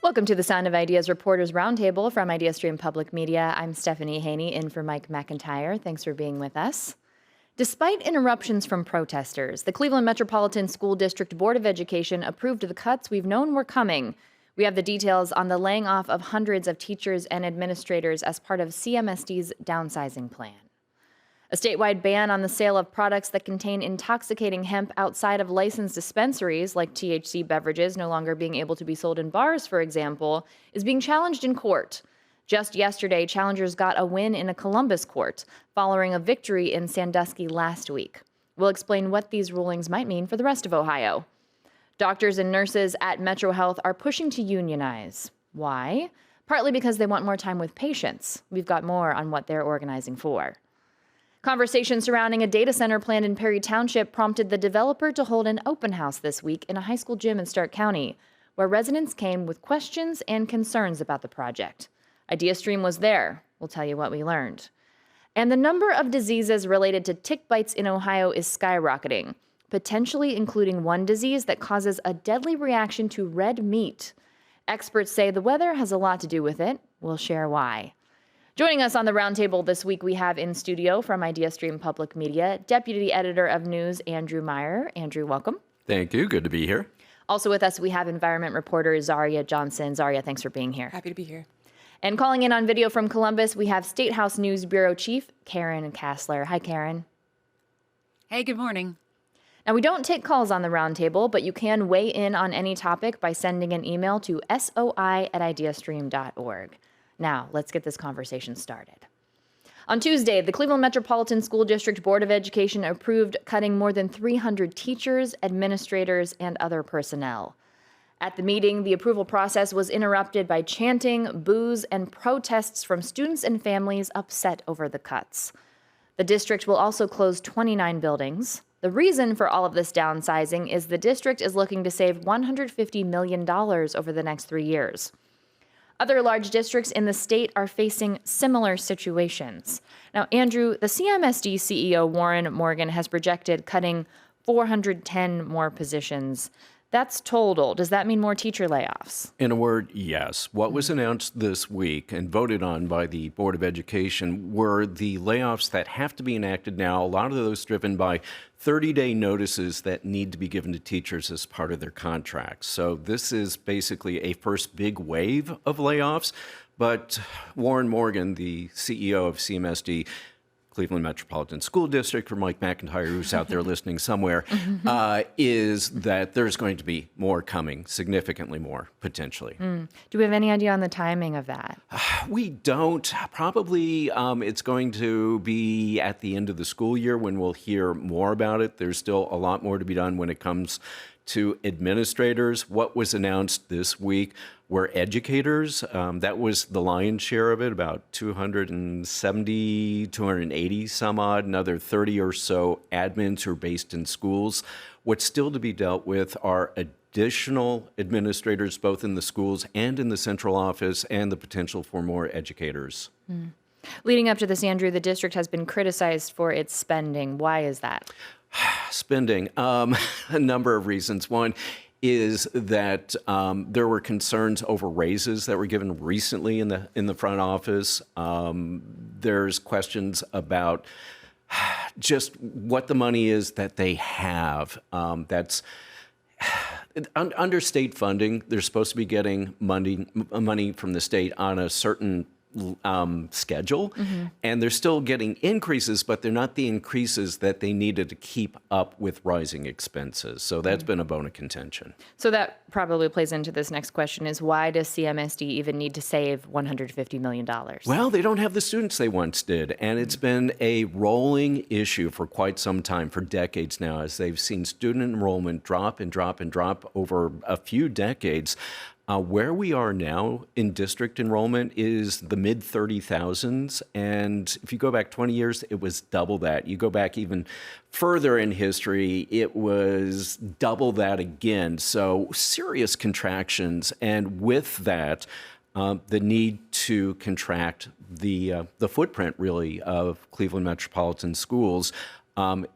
Welcome to the Sound of Ideas Reporters Roundtable from IdeaStream Public Media. I'm Stephanie Haney, in for Mike McIntyre. Thanks for being with us. Despite interruptions from protesters, the Cleveland Metropolitan School District Board of Education approved the cuts we've known were coming. We have the details on the laying off of hundreds of teachers and administrators as part of CMSD's downsizing plan. A statewide ban on the sale of products that contain intoxicating hemp outside of licensed dispensaries, like THC beverages no longer being able to be sold in bars, for example, is being challenged in court. Just yesterday, challengers got a win in a Columbus court, following a victory in Sandusky last week. We'll explain what these rulings might mean for the rest of Ohio. Doctors and nurses at Metro Health are pushing to unionize. Why? Partly because they want more time with patients. We've got more on what they're organizing for. Conversation surrounding a data center planned in Perry Township prompted the developer to hold an open house this week in a high school gym in Stark County, where residents came with questions and concerns about the project. IdeaStream was there. We'll tell you what we learned. And the number of diseases related to tick bites in Ohio is skyrocketing, potentially including one disease that causes a deadly reaction to red meat. Experts say the weather has a lot to do with it. We'll share why. Joining us on the roundtable this week, we have in studio from IdeaStream Public Media, Deputy Editor of News, Andrew Meyer. Andrew, welcome. Thank you. Good to be here. Also with us, we have environment reporter Zaria Johnson. Zaria, thanks for being here. Happy to be here. And calling in on video from Columbus, we have State House News Bureau Chief Karen Kassler. Hi, Karen. Hey, good morning. Now, we don't take calls on the roundtable, but you can weigh in on any topic by sending an email to soi@ideastream.org. Now, let's get this conversation started. On Tuesday, the Cleveland Metropolitan School District Board of Education approved cutting more than 300 teachers, administrators, and other personnel. At the meeting, the approval process was interrupted by chanting, boos, and protests from students and families upset over the cuts. The district will also close 29 buildings. The reason for all of this downsizing is the district is looking to save $150 million over the next 3 years. Other large districts in the state are facing similar situations. Now, Andrew, the CMSD CEO, Warren Morgan, has projected cutting 410 more positions. That's total. Does that mean more teacher layoffs? In a word, yes. What was announced this week and voted on by the Board of Education were the layoffs that have to be enacted now, a lot of those driven by 30-day notices that need to be given to teachers as part of their contracts. So this is basically a first big wave of layoffs. But Warren Morgan, the CEO of CMSD, Cleveland Metropolitan School District, for Mike McIntyre, who's out there listening somewhere, is that there's going to be more coming, significantly more, potentially. Do we have any idea on the timing of that? We don't. Probably it's going to be at the end of the school year when we'll hear more about it. There's still a lot more to be done when it comes to administrators. What was announced this week were educators. That was the lion's share of it, about 270, 280 some odd, another 30 or so admins who are based in schools. What's still to be dealt with are additional administrators, both in the schools and in the central office, and the potential for more educators. Leading up to this, Andrew, the district has been criticized for its spending. Why is that? Spending, a number of reasons. One is that there were concerns over raises that were given recently in the front office. There's questions about just what the money is that they have. That's under state funding. They're supposed to be getting money from the state on a certain schedule, and they're still getting increases, but they're not the increases that they needed to keep up with rising expenses. So that's been a bone of contention. So that probably plays into this next question is why does CMSD even need to save $150 million? Well, they don't have the students they once did, and it's been a rolling issue for quite some time, for decades now, as they've seen student enrollment drop and drop and drop over a few decades. Where we are now in district enrollment is the mid 30,000s. And if you go back 20 years, it was double that. You go back even further in history, it was double that again. So serious contractions. And with that, the need to contract the footprint, really, of Cleveland Metropolitan Schools.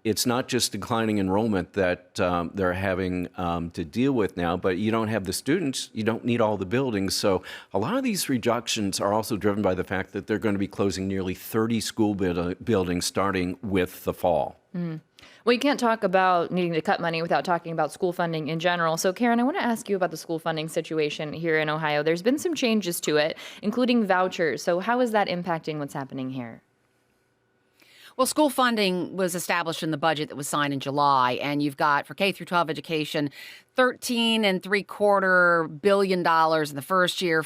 It's not just declining enrollment that they're having to deal with now, but you don't have the students, you don't need all the buildings. So a lot of these reductions are also driven by the fact that they're going to be closing nearly 30 school buildings starting with the fall. Well, you can't talk about needing to cut money without talking about school funding in general. So, Karen, I want to ask you about the school funding situation here in Ohio. There's been some changes to it, including vouchers. So how is that impacting what's happening here? Well, school funding was established in the budget that was signed in July, and you've got for K through 12 education, $13.75 billion in the first year, a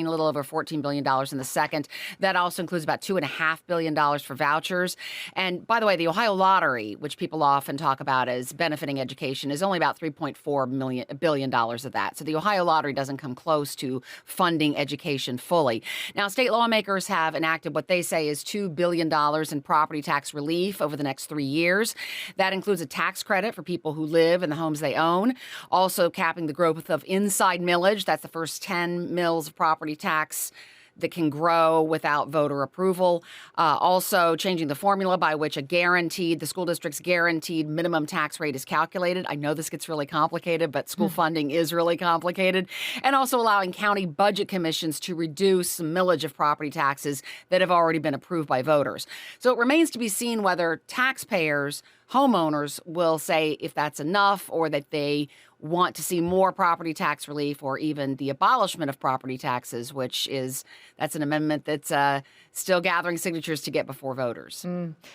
little over $14 billion in the second. That also includes about $2.5 billion for vouchers. And by the way, the Ohio Lottery, which people often talk about as benefiting education, is only about $3.4 billion of that. So the Ohio Lottery doesn't come close to funding education fully. Now, state lawmakers have enacted what they say is $2 billion in property tax relief over the next 3 years. That includes a tax credit for people who live in the homes they own. Also capping the growth of inside millage. That's the first 10 mills of property tax that can grow without voter approval. Also changing the formula by which the school district's guaranteed minimum tax rate is calculated. I know this gets really complicated, but school funding is really complicated. And also allowing county budget commissions to reduce some millage of property taxes that have already been approved by voters. So it remains to be seen whether taxpayers, homeowners will say if that's enough or that they want to see more property tax relief or even the abolishment of property taxes, that's an amendment that's still gathering signatures to get before voters.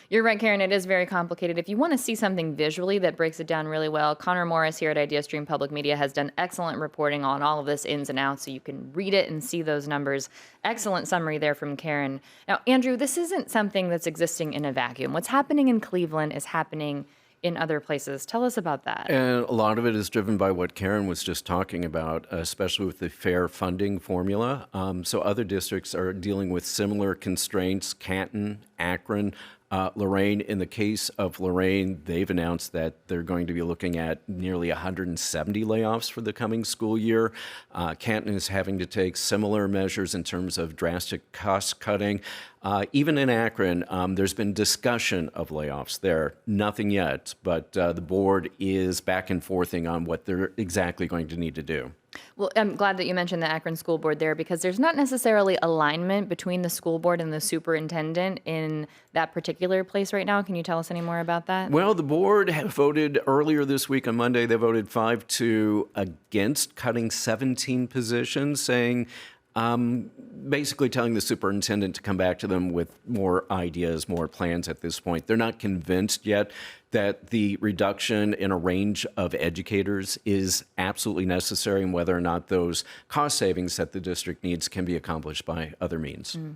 You're right, Karen. It is very complicated. If you want to see something visually that breaks it down really well, Connor Morris here at IdeaStream Public Media has done excellent reporting on all of this ins and outs, so you can read it and see those numbers. Excellent summary there from Karen. Now, Andrew, this isn't something that's existing in a vacuum. What's happening in Cleveland is happening in other places. Tell us about that. And a lot of it is driven by what Karen was just talking about, especially with the fair funding formula. So other districts are dealing with similar constraints, Canton, Akron, Lorain. In the case of Lorain, they've announced that they're going to be looking at nearly 170 layoffs for the coming school year. Canton is having to take similar measures in terms of drastic cost cutting. Even in Akron, there's been discussion of layoffs there. Nothing yet, but the board is back and forthing on what they're exactly going to need to do. Well, I'm glad that you mentioned the Akron School Board there because there's not necessarily alignment between the school board and the superintendent in that particular place right now. Can you tell us any more about that? Well, the board voted earlier this week on Monday. They voted 5-2 against cutting 17 positions, saying basically telling the superintendent to come back to them with more ideas, more plans at this point. They're not convinced yet that the reduction in a range of educators is absolutely necessary and whether or not those cost savings that the district needs can be accomplished by other means. All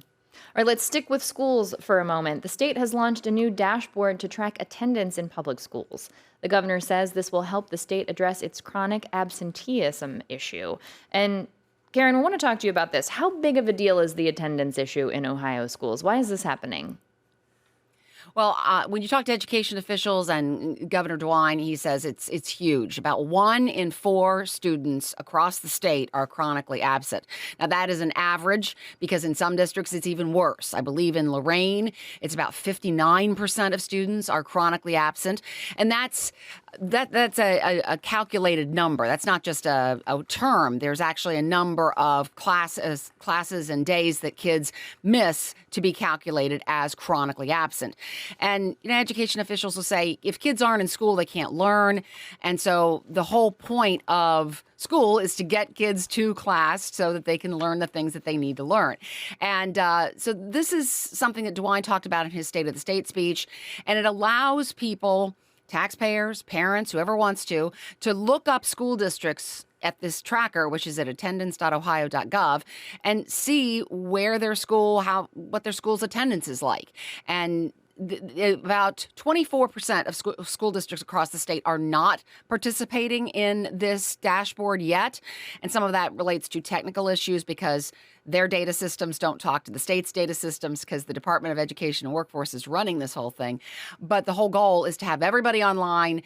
right, let's stick with schools for a moment. The state has launched a new dashboard to track attendance in public schools. The governor says this will help the state address its chronic absenteeism issue. And Karen, I want to talk to you about this. How big of a deal is the attendance issue in Ohio schools? Why is this happening? Well, when you talk to education officials and Governor DeWine, he says it's huge. About 1 in 4 students across the state are chronically absent. Now, that is an average because in some districts it's even worse. I believe in Lorain, it's about 59% of students are chronically absent. And that's a calculated number. That's not just a term. There's actually a number of classes and days that kids miss to be calculated as chronically absent. And education officials will say if kids aren't in school, they can't learn. And so the whole point of school is to get kids to class so that they can learn the things that they need to learn. And so this is something that DeWine talked about in his State of the State speech. And it allows people, taxpayers, parents, whoever wants to look up school districts at this tracker, which is at attendance.ohio.gov, and see where their school, what their school's attendance is like. And about 24% of school districts across the state are not participating in this dashboard yet. And some of that relates to technical issues because their data systems don't talk to the state's data systems because the Department of Education and Workforce is running this whole thing. But the whole goal is to have everybody online.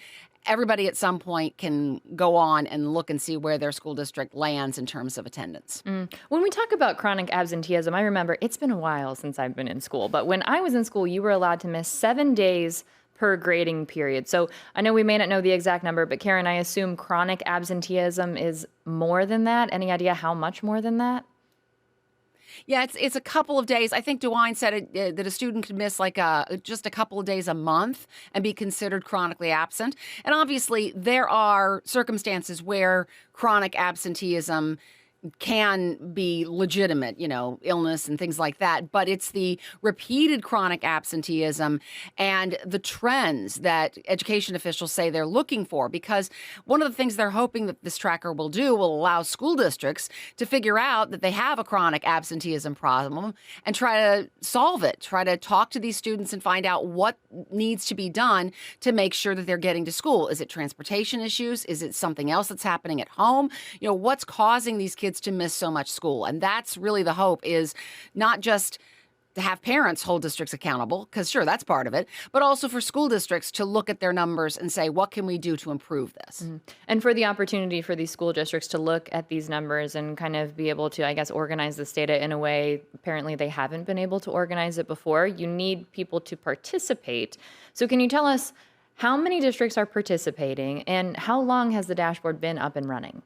Everybody at some point can go on and look and see where their school district lands in terms of attendance. When we talk about chronic absenteeism, I remember it's been a while since I've been in school, but when I was in school, you were allowed to miss 7 days per grading period. So I know we may not know the exact number, but Karen, I assume chronic absenteeism is more than that. Any idea how much more than that? Yeah, it's a couple of days. I think DeWine said that a student could miss just a couple of days a month and be considered chronically absent. And obviously, there are circumstances where chronic absenteeism can be legitimate, illness and things like that. But it's the repeated chronic absenteeism and the trends that education officials say they're looking for. Because one of the things they're hoping that this tracker will do will allow school districts to figure out that they have a chronic absenteeism problem and try to solve it, try to talk to these students and find out what needs to be done to make sure that they're getting to school. Is it transportation issues? Is it something else that's happening at home? What's causing these kids to miss so much school? And that's really the hope, is not just to have parents hold districts accountable, because sure, that's part of it, but also for school districts to look at their numbers and say, what can we do to improve this? And for the opportunity for these school districts to look at these numbers and kind of be able to, I guess, organize this data in a way apparently they haven't been able to organize it before, you need people to participate. So can you tell us how many districts are participating and how long has the dashboard been up and running?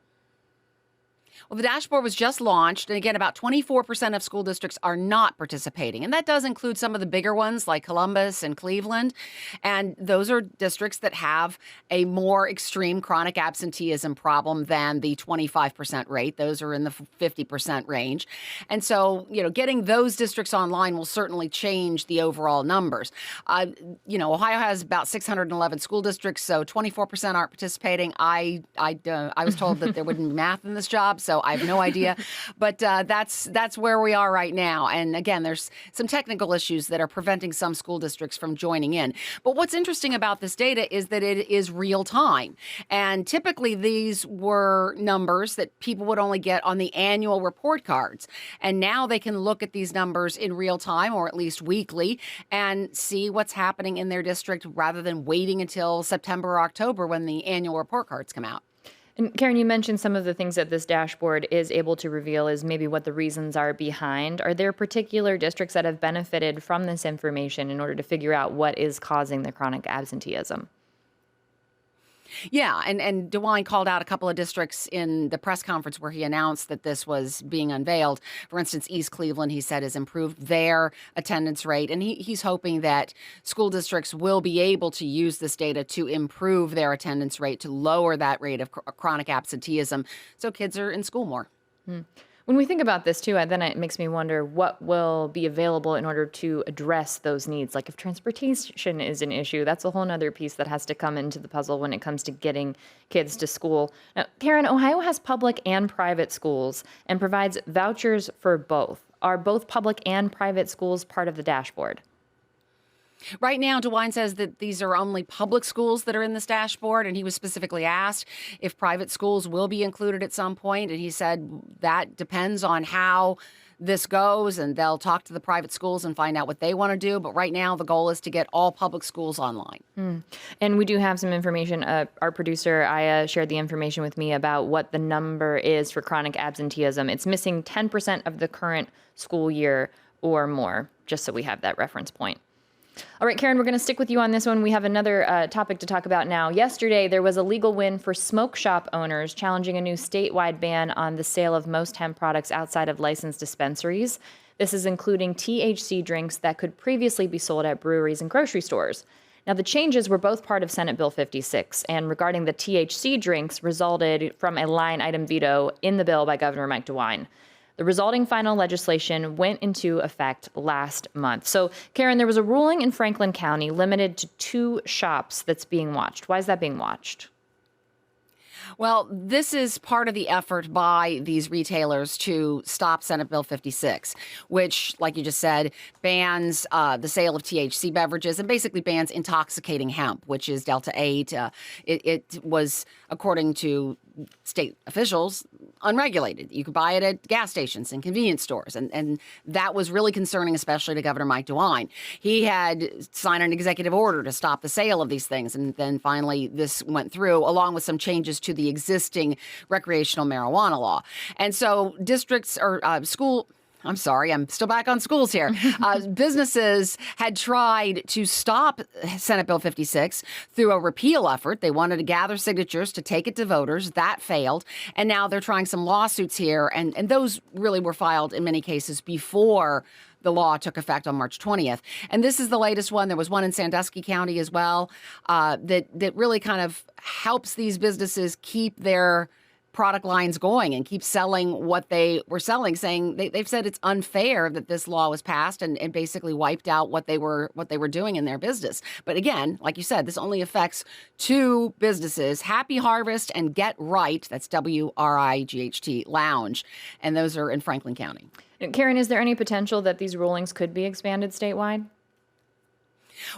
Well, the dashboard was just launched, and again, about 24% of school districts are not participating. And that does include some of the bigger ones like Columbus and Cleveland. And those are districts that have a more extreme chronic absenteeism problem than the 25% rate. Those are in the 50% range. And so, getting those districts online will certainly change the overall numbers. Ohio has about 611 school districts, so 24% aren't participating. I was told that there wouldn't be math in this job, so I have no idea. But that's where we are right now. And again, there's some technical issues that are preventing some school districts from joining in. But what's interesting about this data is that it is real time. And typically these were numbers that people would only get on the annual report cards. And now they can look at these numbers in real time, or at least weekly, and see what's happening in their district rather than waiting until September or October when the annual report cards come out. And Karen, you mentioned some of the things that this dashboard is able to reveal is maybe what the reasons are behind. Are there particular districts that have benefited from this information in order to figure out what is causing the chronic absenteeism? Yeah, and DeWine called out a couple of districts in the press conference where he announced that this was being unveiled. For instance, East Cleveland, he said, has improved their attendance rate, and he's hoping that school districts will be able to use this data to improve their attendance rate, to lower that rate of chronic absenteeism, so kids are in school more. When we think about this, too, then it makes me wonder what will be available in order to address those needs. Like if transportation is an issue, that's a whole other piece that has to come into the puzzle when it comes to getting kids to school. Now, Karen, Ohio has public and private schools and provides vouchers for both. Are both public and private schools part of the dashboard? Right now, DeWine says that these are only public schools that are in this dashboard, and he was specifically asked if private schools will be included at some point, and he said that depends on how this goes, and they'll talk to the private schools and find out what they want to do. But right now, the goal is to get all public schools online. And we do have some information. Our producer, Aya, shared the information with me about what the number is for chronic absenteeism. It's missing 10% of the current school year or more, just so we have that reference point. All right, Karen, we're going to stick with you on this one. We have another topic to talk about now. Yesterday, there was a legal win for smoke shop owners challenging a new statewide ban on the sale of most hemp products outside of licensed dispensaries. This is including THC drinks that could previously be sold at breweries and grocery stores. Now, the changes were both part of Senate Bill 56, and regarding the THC drinks resulted from a line item veto in the bill by Governor Mike DeWine. The resulting final legislation went into effect last month. So, Karen, there was a ruling in Franklin County limited to 2 shops that's being watched. Why is that being watched? Well, this is part of the effort by these retailers to stop Senate Bill 56, which, like you just said, bans the sale of THC beverages and basically bans intoxicating hemp, which is Delta 8. It was, according to state officials, unregulated. You could buy it at gas stations and convenience stores. And that was really concerning, especially to Governor Mike DeWine. He had signed an executive order to stop the sale of these things. And then finally, this went through, along with some changes to the existing recreational marijuana law. And so districts or I'm sorry, I'm still back on schools here. Businesses had tried to stop Senate Bill 56 through a repeal effort. They wanted to gather signatures to take it to voters. That failed. And now they're trying some lawsuits here. And those really were filed in many cases before the law took effect on March 20th. And this is the latest one. There was one in Sandusky County as well that really kind of helps these businesses keep their product lines going and keep selling what they were selling, saying they've said it's unfair that this law was passed and basically wiped out what they were doing in their business. But again, like you said, this only affects two businesses, Happy Harvest and Get Right, that's WRIGHT Lounge, and those are in Franklin County. Karen, is there any potential that these rulings could be expanded statewide?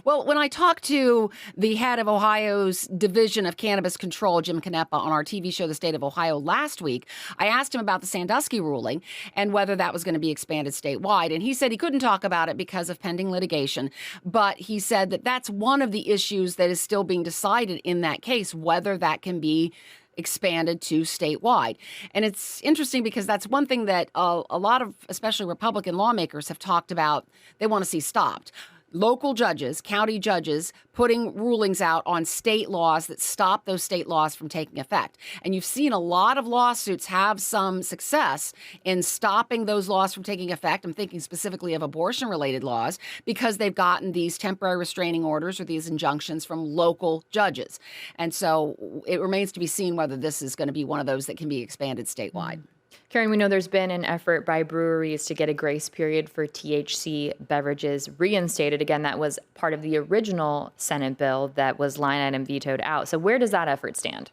Well, when I talked to the head of Ohio's Division of Cannabis Control, Jim Canepa, on our TV show, The State of Ohio, last week, I asked him about the Sandusky ruling and whether that was going to be expanded statewide. And he said he couldn't talk about it because of pending litigation. But he said that that's one of the issues that is still being decided in that case, whether that can be expanded to statewide. And it's interesting because that's one thing that a lot of, especially Republican lawmakers, have talked about they want to see stopped. Local judges, county judges, putting rulings out on state laws that stop those state laws from taking effect. And you've seen a lot of lawsuits have some success in stopping those laws from taking effect. I'm thinking specifically of abortion-related laws because they've gotten these temporary restraining orders or these injunctions from local judges. And so it remains to be seen whether this is going to be one of those that can be expanded statewide. Karen, we know there's been an effort by breweries to get a grace period for THC beverages reinstated. Again, that was part of the original Senate bill that was line item vetoed out. So where does that effort stand?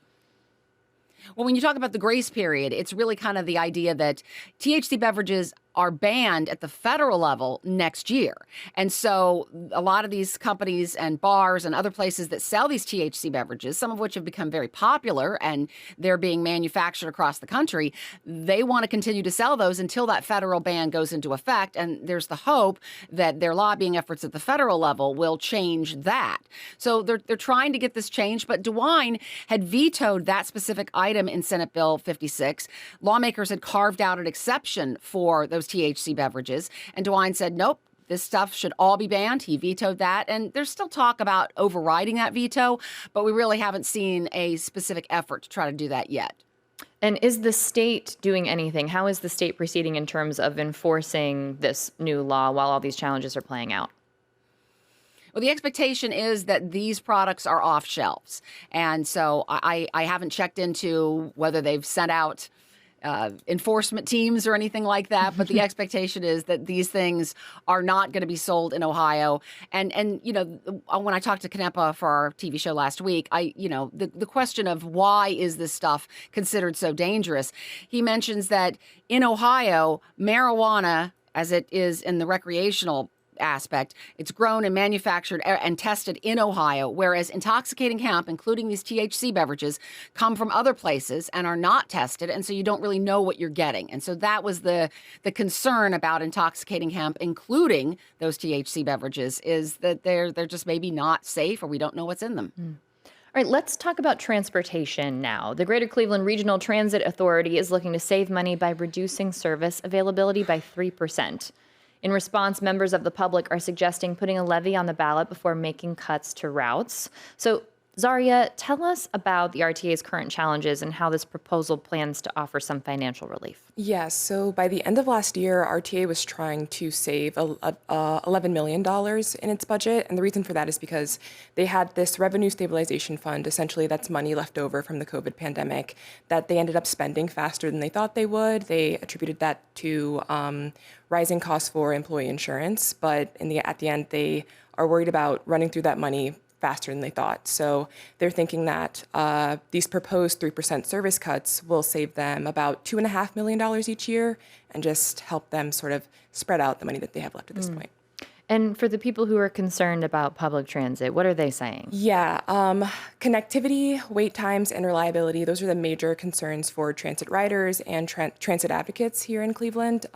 Well, when you talk about the grace period, it's really kind of the idea that THC beverages are banned at the federal level next year. And so a lot of these companies and bars and other places that sell these THC beverages, some of which have become very popular and they're being manufactured across the country, they want to continue to sell those until that federal ban goes into effect. And there's the hope that their lobbying efforts at the federal level will change that. So they're trying to get this changed, but DeWine had vetoed that specific item in Senate Bill 56. Lawmakers had carved out an exception for those THC beverages. And DeWine said, nope, this stuff should all be banned. He vetoed that. And there's still talk about overriding that veto, but we really haven't seen a specific effort to try to do that yet. And is the state doing anything? How is the state proceeding in terms of enforcing this new law while all these challenges are playing out? Well, the expectation is that these products are off shelves. And so I haven't checked into whether they've sent out enforcement teams or anything like that, but the expectation is that these things are not going to be sold in Ohio. And you know, when I talked to Canepa for our TV show last week, the question of why is this stuff considered so dangerous? He mentions that in Ohio, marijuana, as it is in the recreational aspect, it's grown and manufactured and tested in Ohio, whereas intoxicating hemp, including these THC beverages, come from other places and are not tested, and so you don't really know what you're getting. And so that was the concern about intoxicating hemp, including those THC beverages, is that they're just maybe not safe or we don't know what's in them. All right, let's talk about transportation now. The Greater Cleveland Regional Transit Authority is looking to save money by reducing service availability by 3%. In response, members of the public are suggesting putting a levy on the ballot before making cuts to routes. So, Zaria, tell us about the RTA's current challenges and how this proposal plans to offer some financial relief. Yes, so by the end of last year, RTA was trying to save $11 million in its budget. And the reason for that is because they had this revenue stabilization fund, essentially that's money left over from the COVID pandemic, that they ended up spending faster than they thought they would. They attributed that to rising costs for employee insurance. But at the end, they are worried about running through that money faster than they thought. So they're thinking that these proposed 3% service cuts will save them about $2.5 million each year and just help them sort of spread out the money that they have left at this point. And for the people who are concerned about public transit, what are they saying? Yeah, connectivity, wait times, and reliability, those are the major concerns for transit riders and transit advocates here in Cleveland.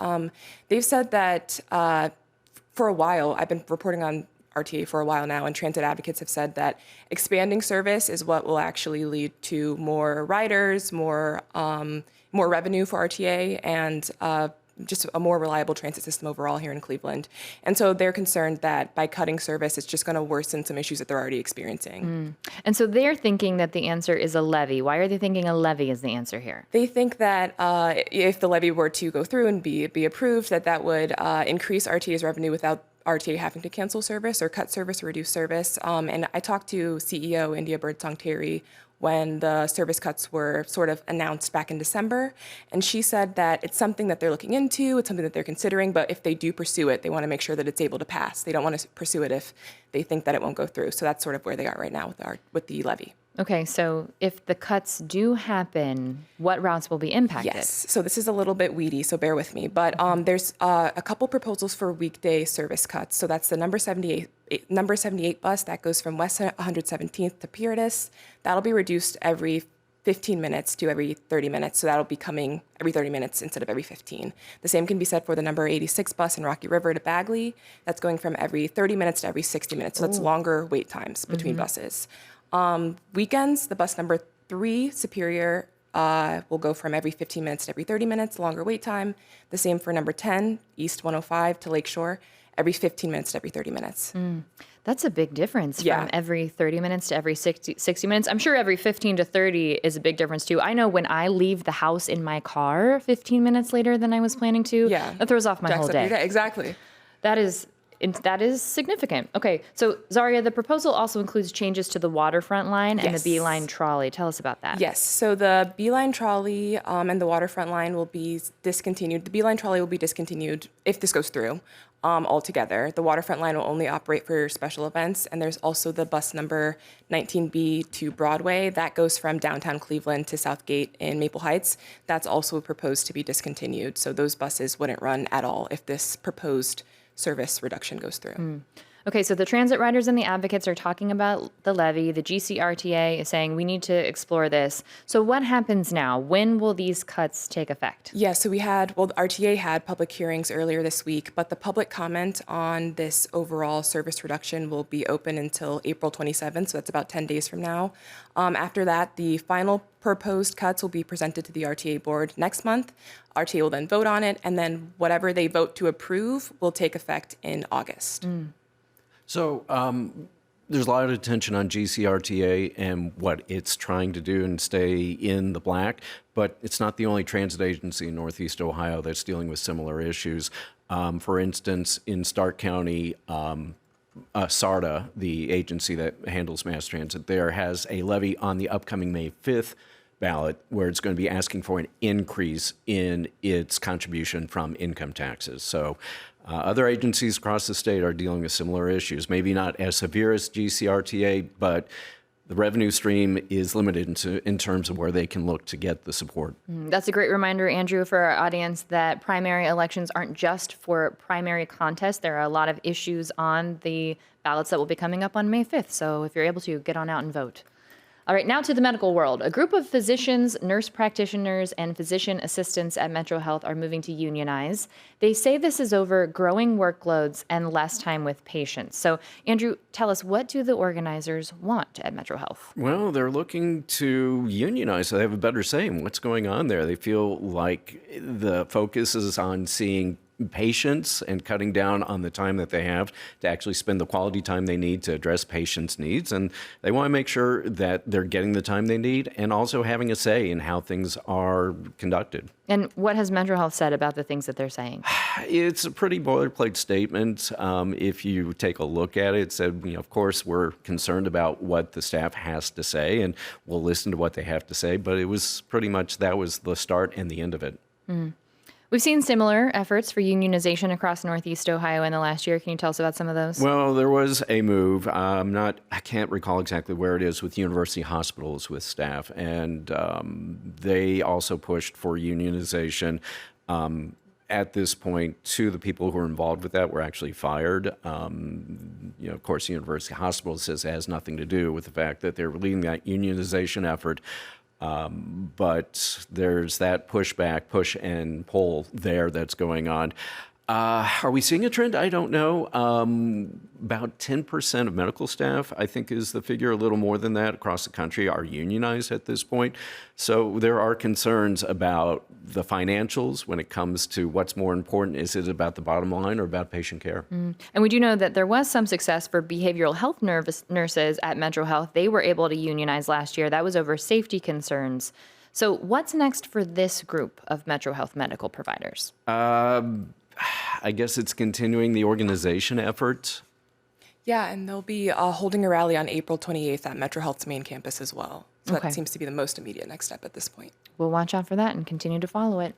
They've said that for a while, I've been reporting on RTA for a while now, and transit advocates have said that expanding service is what will actually lead to more riders, more revenue for RTA, and just a more reliable transit system overall here in Cleveland. And so they're concerned that by cutting service, it's just going to worsen some issues that they're already experiencing. And so they're thinking that the answer is a levy. Why are they thinking a levy is the answer here? They think that if the levy were to go through and be approved, that would increase RTA's revenue without RTA having to cancel service or cut service or reduce service. And I talked to CEO India Birdsong Terry when the service cuts were sort of announced back in December. And she said that it's something that they're looking into, it's something that they're considering, but if they do pursue it, they want to make sure that it's able to pass. They don't want to pursue it if they think that it won't go through. So that's sort of where they are right now with the levy. Okay, so if the cuts do happen, what routes will be impacted? Yes, so this is a little bit weedy, so bear with me. But there's a couple proposals for weekday service cuts. So that's the number 78 bus that goes from West 117th to Puritas. That'll be reduced every 15 minutes to every 30 minutes. So that'll be coming every 30 minutes instead of every 15. The same can be said for the number 86 bus in Rocky River to Bagley. That's going from every 30 minutes to every 60 minutes. So that's longer wait times between buses. Weekends, the bus number 3, Superior, will go from every 15 minutes to every 30 minutes, longer wait time. The same for number 10, East 105 to Lakeshore, every 15 minutes to every 30 minutes. That's a big difference Yeah. from every 30 minutes to every 60 minutes. I'm sure every 15 to 30 is a big difference too. I know when I leave the house in my car 15 minutes later than I was planning to, that throws off my Jacks whole up your day. Exactly. That is significant. Okay, so Zaria, the proposal also includes changes to the waterfront line and the Yes. Beeline trolley. Tell us about that. Yes, so the Beeline trolley and the waterfront line will be discontinued. The Beeline trolley will be discontinued if this goes through altogether. The waterfront line will only operate for special events, and there's also the bus number 19B to Broadway that goes from downtown Cleveland to Southgate in Maple Heights. That's also proposed to be discontinued, so those buses wouldn't run at all if this proposed service reduction goes through. Okay, so the transit riders and the advocates are talking about the levy. The GCRTA is saying we need to explore this. So what happens now? When will these cuts take effect? Yeah, so the RTA had public hearings earlier this week, but the public comment on this overall service reduction will be open until April 27th, so that's about 10 days from now. After that, the final proposed cuts will be presented to the RTA board next month. RTA will then vote on it, and then whatever they vote to approve will take effect in August. So there's a lot of attention on GCRTA and what it's trying to do and stay in the black, but it's not the only transit agency in Northeast Ohio that's dealing with similar issues. For instance, in Stark County, SARTA, the agency that handles mass transit there, has a levy on the upcoming May 5th ballot where it's going to be asking for an increase in its contribution from income taxes. So other agencies across the state are dealing with similar issues, maybe not as severe as GCRTA, but the revenue stream is limited in terms of where they can look to get the support. That's a great reminder, Andrew, for our audience that primary elections aren't just for primary contests. There are a lot of issues on the ballots that will be coming up on May 5th. So if you're able to, get on out and vote. All right, now to the medical world. A group of physicians, nurse practitioners, and physician assistants at Metro Health are moving to unionize. They say this is over growing workloads and less time with patients. So, Andrew, tell us, what do the organizers want at Metro Health? Well, they're looking to unionize so they have a better say in what's going on there. They feel like the focus is on seeing patients and cutting down on the time that they have to actually spend the quality time they need to address patients' needs. And they want to make sure that they're getting the time they need and also having a say in how things are conducted. And what has Metro Health said about the things that they're saying? It's a pretty boilerplate statement. If you take a look at it, it said, of course, we're concerned about what the staff has to say, and we'll listen to what they have to say. But it was pretty much that was the start and the end of it. We've seen similar efforts for unionization across Northeast Ohio in the last year. Can you tell us about some of those? Well, there was a move. I can't recall exactly where it is with university hospitals with staff, and they also pushed for unionization. At this point, two of the people who were involved with that were actually fired. Of course, University Hospital says it has nothing to do with the fact that they're leading that unionization effort. But there's that push and pull there that's going on. Are we seeing a trend? I don't know. About 10% of medical staff, I think, is the figure. A little more than that across the country are unionized at this point. So there are concerns about the financials when it comes to what's more important. Is it about the bottom line or about patient care? And we do know that there was some success for behavioral health nurses at Metro Health. They were able to unionize last year. That was over safety concerns. So what's next for this group of Metro Health medical providers? I guess it's continuing the organization effort. Yeah, and they'll be holding a rally on April 28th at Metro Health's main campus as well. So Okay. that seems to be the most immediate next step at this point. We'll watch out for that and continue to follow it.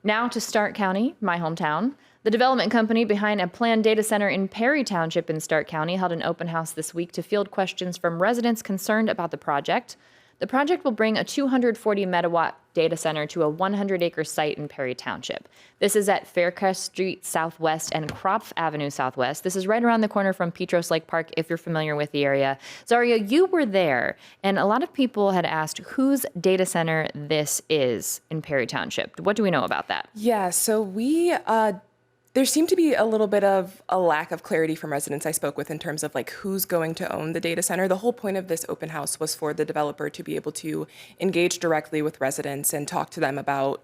Now to Stark County, my hometown. The development company behind a planned data center in Perry Township in Stark County held an open house this week to field questions from residents concerned about the project. The project will bring a 240 megawatt data center to a 100-acre site in Perry Township. This is at Faircrest Street Southwest and Kropf Avenue Southwest. This is right around the corner from Petros Lake Park, if you're familiar with the area. Zaria, you were there, and a lot of people had asked whose data center this is in Perry Township. What do we know about that? Yeah, so there seemed to be a little bit of a lack of clarity from residents I spoke with in terms of like who's going to own the data center. The whole point of this open house was for the developer to be able to engage directly with residents and talk to them about,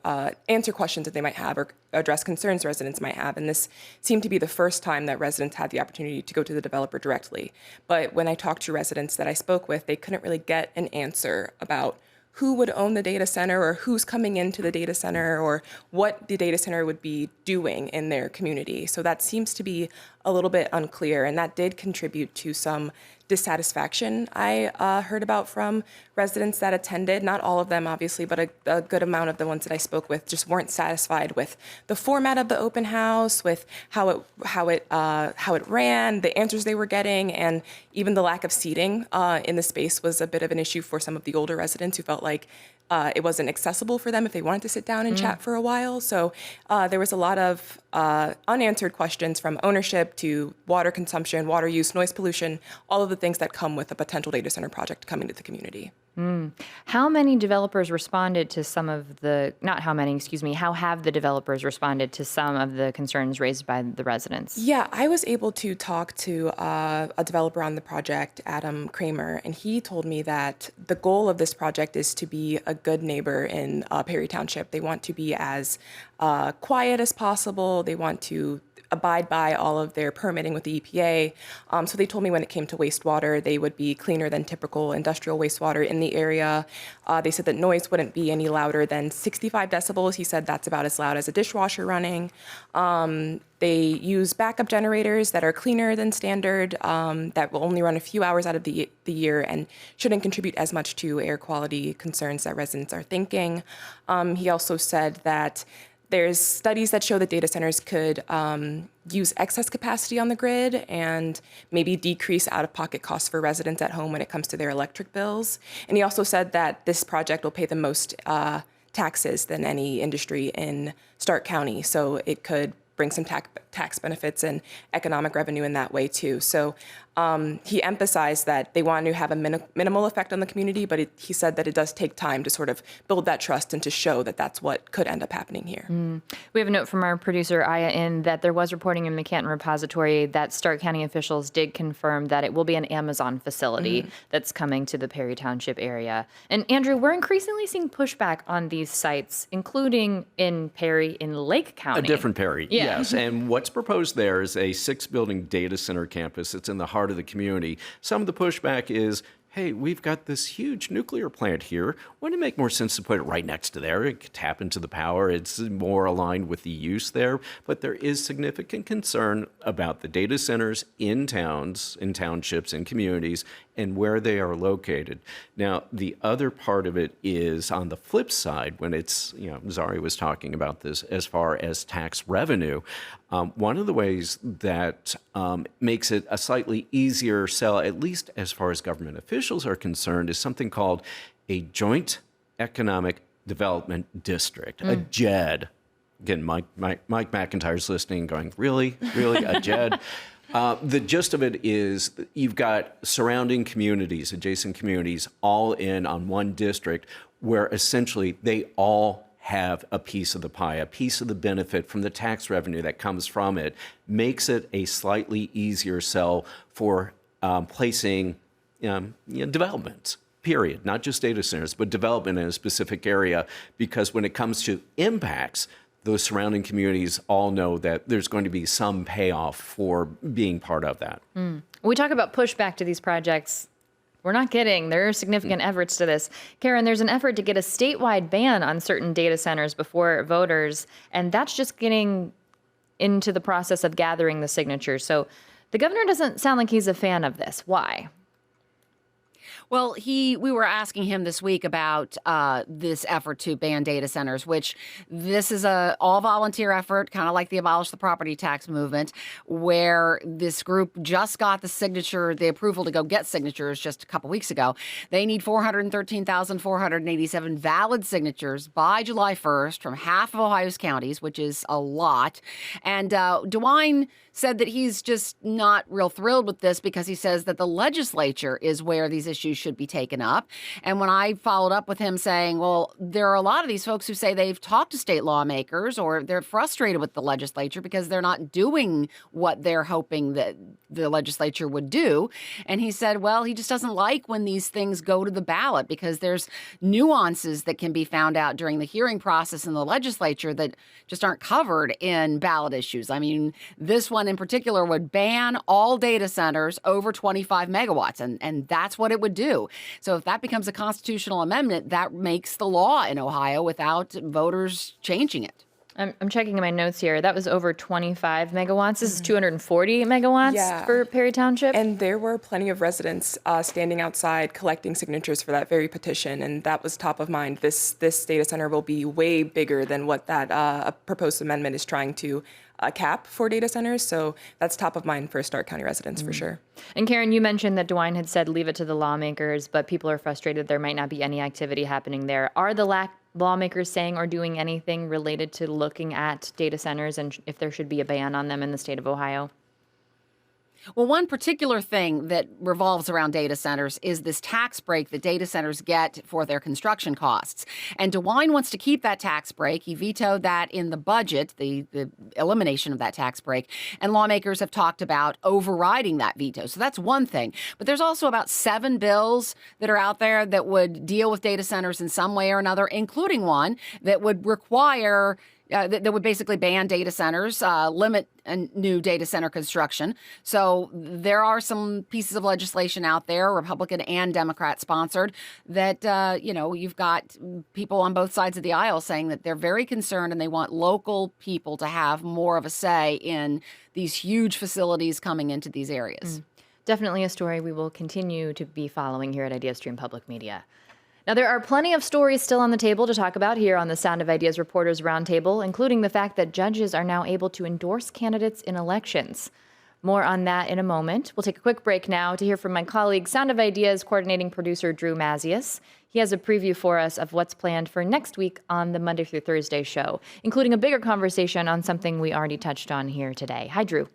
answer questions that they might have or address concerns residents might have. And this seemed to be the first time that residents had the opportunity to go to the developer directly. But when I talked to residents that I spoke with, they couldn't really get an answer about who would own the data center or who's coming into the data center or what the data center would be doing in their community. So that seems to be a little bit unclear, and that did contribute to some dissatisfaction I heard about from residents that attended. Not all of them, obviously, but a good amount of the ones that I spoke with just weren't satisfied with the format of the open house, with how it ran, the answers they were getting, and even the lack of seating in the space was a bit of an issue for some of the older residents who felt like it wasn't accessible for them if they wanted to sit down and chat for a while. So there was a lot of unanswered questions from ownership to water consumption, water use, noise pollution, all of the things that come with a potential data center project coming to the community. How many developers responded to some of the, not how many, excuse me, how have the developers responded to some of the concerns raised by the residents? Yeah, I was able to talk to a developer on the project, Adam Kramer, and he told me that the goal of this project is to be a good neighbor in Perry Township. They want to be as quiet as possible. They want to abide by all of their permitting with the EPA. So they told me when it came to wastewater, they would be cleaner than typical industrial wastewater in the area. They said that noise wouldn't be any louder than 65 decibels. He said that's about as loud as a dishwasher running. They use backup generators that are cleaner than standard, that will only run a few hours out of the year and shouldn't contribute as much to air quality concerns that residents are thinking. He also said that there's studies that show that data centers could use excess capacity on the grid and maybe decrease out-of-pocket costs for residents at home when it comes to their electric bills. And he also said that this project will pay the most taxes than any industry in Stark County, so it could bring some tax benefits and economic revenue in that way too. So he emphasized that they want to have a minimal effect on the community, but he said that it does take time to sort of build that trust and to show that that's what could end up happening here. We have a note from our producer, Aya, in that there was reporting in the Canton Repository that Stark County officials did confirm that it will be an Amazon facility that's coming to the Perry Township area. And Andrew, we're increasingly seeing pushback on these sites, including in Perry, in Lake County. A different Perry, Yeah. yes. And what's proposed there is a 6-building data center campus. It's in the heart of the community. Some of the pushback is, hey, we've got this huge nuclear plant here. Wouldn't it make more sense to put it right next to there? It could tap into the power. It's more aligned with the use there. But there is significant concern about the data centers in towns, in townships, in communities, and where they are located. Now, the other part of it is on the flip side, when it's, Zari was talking about this as far as tax revenue. One of the ways that makes it a slightly easier sell, at least as far as government officials are concerned, is something called a Joint Economic Development District, a JED. Again, Mike McIntyre's listening, going, really, a JED? The gist of it is you've got surrounding communities, adjacent communities, all in on one district where essentially they all have a piece of the pie, a piece of the benefit from the tax revenue that comes from it, makes it a slightly easier sell for placing developments, period. Not just data centers, but development in a specific area. Because when it comes to impacts, those surrounding communities all know that there's going to be some payoff for being part of that. When we talk about pushback to these projects, we're not kidding. There are significant efforts to this. Karen, there's an effort to get a statewide ban on certain data centers before voters, and that's just getting into the process of gathering the signatures. So the governor doesn't sound like he's a fan of this. Why? Well, we were asking him this week about this effort to ban data centers, which this is a all volunteer effort, kind of like the Abolish the Property Tax movement, where this group just got the approval to go get signatures just a couple weeks ago. They need 413,487 valid signatures by July 1st from half of Ohio's counties, which is a lot. And DeWine said that he's just not real thrilled with this because he says that the legislature is where these issues should be taken up. And when I followed up with him saying, well, there are a lot of these folks who say they've talked to state lawmakers or they're frustrated with the legislature because they're not doing what they're hoping that the legislature would do. And he said, well, he just doesn't like when these things go to the ballot because there's nuances that can be found out during the hearing process in the legislature that just aren't covered in ballot issues. I mean, this one in particular would ban all data centers over 25 megawatts, and that's what it would do. So if that becomes a constitutional amendment, that makes the law in Ohio without voters changing it. I'm checking my notes here. That was over 25 megawatts. This is 240 megawatts for Perry Township. And there were plenty of residents standing outside collecting signatures for that very petition, and that was top of mind. This data center will be way bigger than what that proposed amendment is trying to cap for data centers. So that's top of mind for Stark County residents for sure. And Karen, you mentioned that DeWine had said leave it to the lawmakers, but people are frustrated there might not be any activity happening there. Are the lawmakers saying or doing anything related to looking at data centers and if there should be a ban on them in the state of Ohio? Well, one particular thing that revolves around data centers is this tax break that data centers get for their construction costs. And DeWine wants to keep that tax break. He vetoed that in the budget, the elimination of that tax break. And lawmakers have talked about overriding that veto. So that's one thing. But there's also about 7 bills that are out there that would deal with data centers in some way or another, including one that would require that would basically ban data centers, limit new data center construction. So there are some pieces of legislation out there, Republican and Democrat sponsored, that, you've got people on both sides of the aisle saying that they're very concerned and they want local people to have more of a say in these huge facilities coming into these areas. Definitely a story we will continue to be following here at IdeaStream Public Media. Now, there are plenty of stories still on the table to talk about here on the Sound of Ideas Reporters Roundtable, including the fact that judges are now able to endorse candidates in elections. More on that in a moment. We'll take a quick break now to hear from my colleague, Sound of Ideas coordinating producer Drew Mazius. He has a preview for us of what's planned for next week on the Monday through Thursday show, including a bigger conversation on something we already touched on here today. Hi, Drew.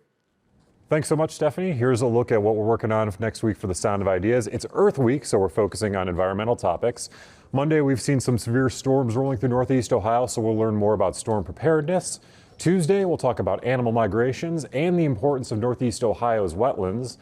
Thanks so much, Stephanie. Here's a look at what we're working on next week for the Sound of Ideas. It's Earth Week, so we're focusing on environmental topics. Monday, we've seen some severe storms rolling through Northeast Ohio, so we'll learn more about storm preparedness. Tuesday, we'll talk about animal migrations and the importance of Northeast Ohio's wetlands.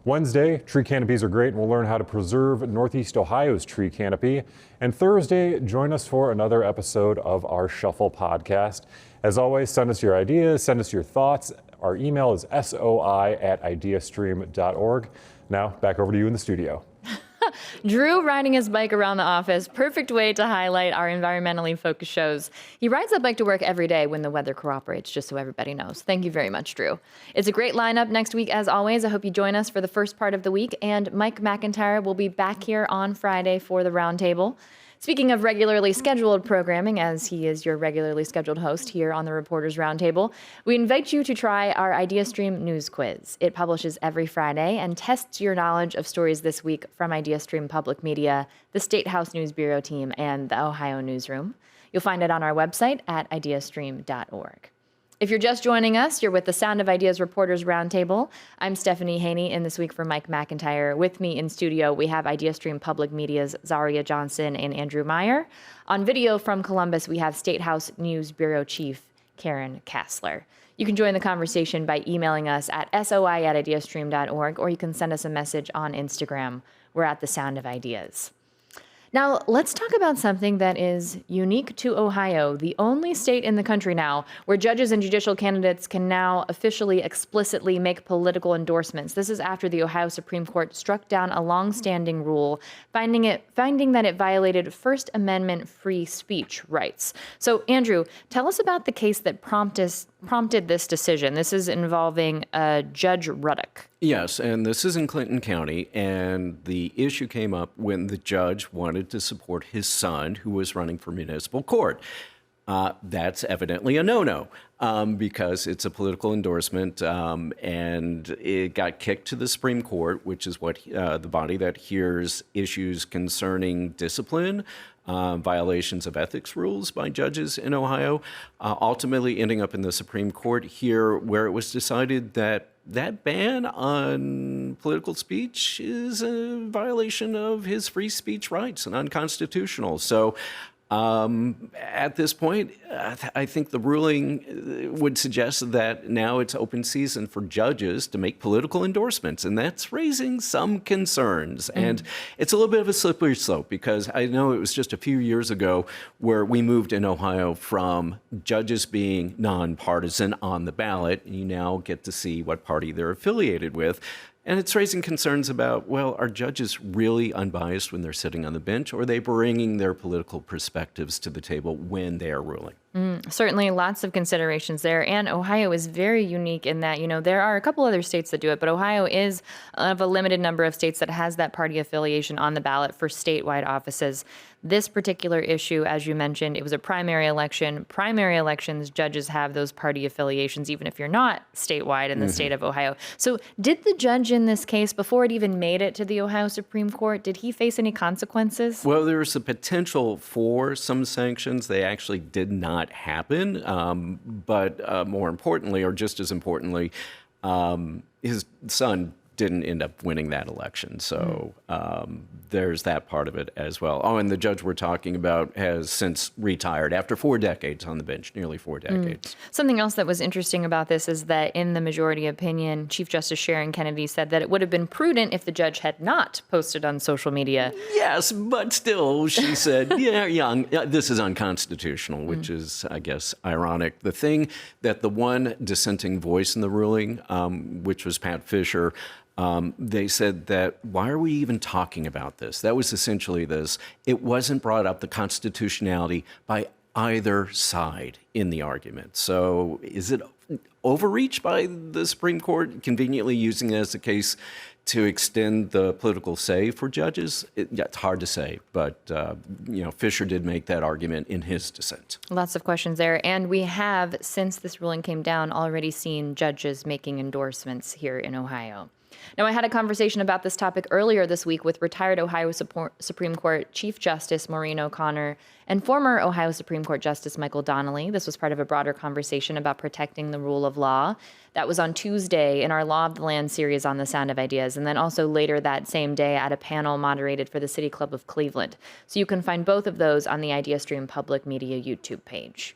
Wednesday, tree canopies are great, and we'll learn how to preserve Northeast Ohio's tree canopy. And Thursday, join us for another episode of our Shuffle podcast. As always, send us your ideas, send us your thoughts. Our email is soi@ideastream.org. Now, back over to you in the studio. Drew riding his bike around the office, perfect way to highlight our environmentally focused shows. He rides that bike to work every day when the weather cooperates, just so everybody knows. Thank you very much, Drew. It's a great lineup next week, as always. I hope you join us for the first part of the week, and Mike McIntyre will be back here on Friday for the Roundtable. Speaking of regularly scheduled programming, as he is your regularly scheduled host here on the Reporters Roundtable, we invite you to try our IdeaStream News Quiz. It publishes every Friday and tests your knowledge of stories this week from IdeaStream Public Media, the State House News Bureau team, and the Ohio Newsroom. You'll find it on our website at ideastream.org. If you're just joining us, you're with the Sound of Ideas Reporters Roundtable. I'm Stephanie Haney, and this week for Mike McIntyre. With me in studio, we have IdeaStream Public Media's Zaria Johnson and Andrew Meyer. On video from Columbus, we have State House News Bureau Chief Karen Kassler. You can join the conversation by emailing us at soi@ideastream.org, or you can send us a message on Instagram. We're at the Sound of Ideas. Now, let's talk about something that is unique to Ohio, the only state in the country now where judges and judicial candidates can now officially, explicitly make political endorsements. This is after the Ohio Supreme Court struck down a longstanding rule, finding that it violated First Amendment free speech rights. So, Andrew, tell us about the case that prompted this decision. This is involving Judge Ruddock. Yes, and this is in Clinton County, and the issue came up when the judge wanted to support his son, who was running for municipal court. That's evidently a no-no because it's a political endorsement, and it got kicked to the Supreme Court, which is what the body that hears issues concerning discipline, violations of ethics rules by judges in Ohio, ultimately ending up in the Supreme Court here, where it was decided that that ban on political speech is a violation of his free speech rights and unconstitutional. So at this point, I think the ruling would suggest that now it's open season for judges to make political endorsements, and that's raising some concerns. And it's a little bit of a slippery slope, because I know it was just a few years ago where we moved in Ohio from judges being nonpartisan on the ballot, and you now get to see what party they're affiliated with. And it's raising concerns about, well, are judges really unbiased when they're sitting on the bench, or are they bringing their political perspectives to the table when they are ruling? Certainly lots of considerations there. And Ohio is very unique in that, there are a couple other states that do it, but Ohio is of a limited number of states that has that party affiliation on the ballot for statewide offices. This particular issue, as you mentioned, it was a primary election. Primary elections, judges have those party affiliations, even if you're not statewide in the state of Ohio. So did the judge in this case, before it even made it to the Ohio Supreme Court, did he face any consequences? Well, there was a potential for some sanctions. They actually did not happen. But more importantly, or just as importantly, his son didn't end up winning that election. So there's that part of it as well. Oh, and the judge we're talking about has since retired after 4 decades on the bench, nearly 4 decades. Something else that was interesting about this is that in the majority opinion, Chief Justice Sharon Kennedy said that it would have been prudent if the judge had not posted on social media. Yes, but still, she said, this is unconstitutional, which is, I guess, ironic. The thing that the one dissenting voice in the ruling, which was Pat Fisher, they said that, why are we even talking about this? That was essentially this. It wasn't brought up, the constitutionality, by either side in the argument. So is it overreach by the Supreme Court, conveniently using it as a case to extend the political say for judges? It's hard to say, but Fisher did make that argument in his dissent. Lots of questions there. And we have, since this ruling came down, already seen judges making endorsements here in Ohio. Now, I had a conversation about this topic earlier this week with retired Ohio Supreme Court Chief Justice Maureen O'Connor and former Ohio Supreme Court Justice Michael Donnelly. This was part of a broader conversation about protecting the rule of law. That was on Tuesday in our Law of the Land series on the Sound of Ideas, and then also later that same day at a panel moderated for the City Club of Cleveland. So you can find both of those on the IdeaStream Public Media YouTube page.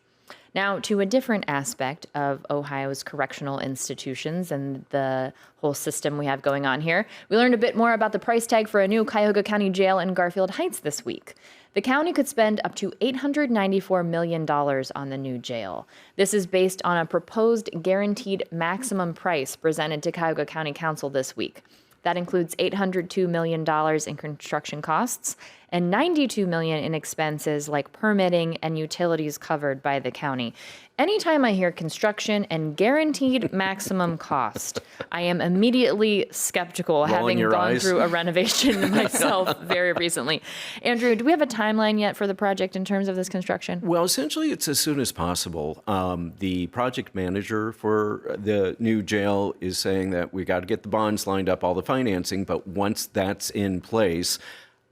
Now, to a different aspect of Ohio's correctional institutions and the whole system we have going on here, we learned a bit more about the price tag for a new Cuyahoga County jail in Garfield Heights this week. The county could spend up to $894 million on the new jail. This is based on a proposed guaranteed maximum price presented to Cuyahoga County Council this week. That includes $802 million in construction costs and $92 million in expenses like permitting and utilities covered by the county. Anytime I hear construction and guaranteed maximum cost, I am immediately skeptical, having gone through a renovation myself very recently. Andrew, do we have a timeline yet for the project in terms of this construction? Well, essentially, it's as soon as possible. The project manager for the new jail is saying that we got to get the bonds lined up, all the financing, but once that's in place,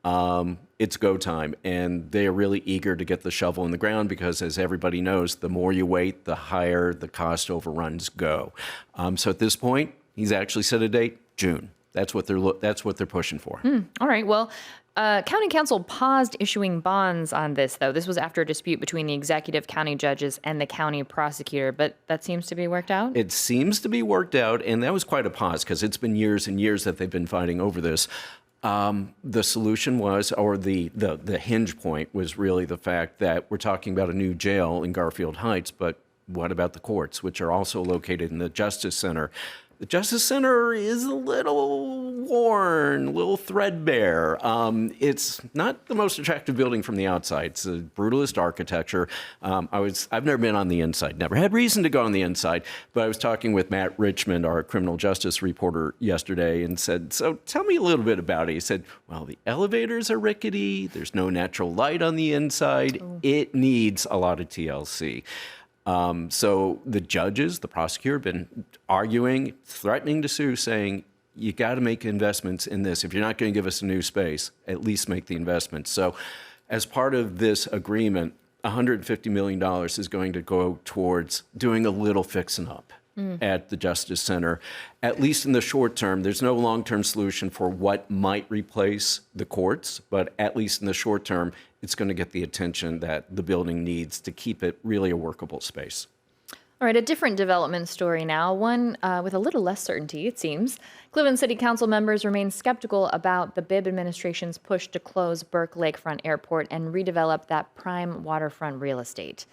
it's go time. And they are really eager to get the shovel in the ground because, as everybody knows, the more you wait, the higher the cost overruns go. So at this point, he's actually set a date, June. That's what they're pushing for. All right. Well, County Council paused issuing bonds on this, though. This was after a dispute between the executive county judges and the county prosecutor, but that seems to be worked out? It seems to be worked out, and that was quite a pause because it's been years and years that they've been fighting over this. The solution was, or the hinge point was really the fact that we're talking about a new jail in Garfield Heights, but what about the courts, which are also located in the Justice Center? The Justice Center is a little worn, a little threadbare. It's not the most attractive building from the outside. It's a brutalist architecture. I've never been on the inside, never had reason to go on the inside, but I was talking with Matt Richmond, our criminal justice reporter, yesterday and said, so tell me a little bit about it. He said, well, the elevators are rickety. There's no natural light on the inside. It needs a lot of TLC. So the judges, the prosecutor, have been arguing, threatening to sue, saying, you got to make investments in this. If you're not going to give us a new space, at least make the investments. So as part of this agreement, $150 million is going to go towards doing a little fixing up at the Justice Center, at least in the short term. There's no long-term solution for what might replace the courts, but at least in the short term, it's going to get the attention that the building needs to keep it really a workable space. All right, a different development story now, one with a little less certainty, it seems. Cleveland City Council members remain skeptical about the Bibb administration's push to close Burke Lakefront Airport and redevelop that prime waterfront real estate.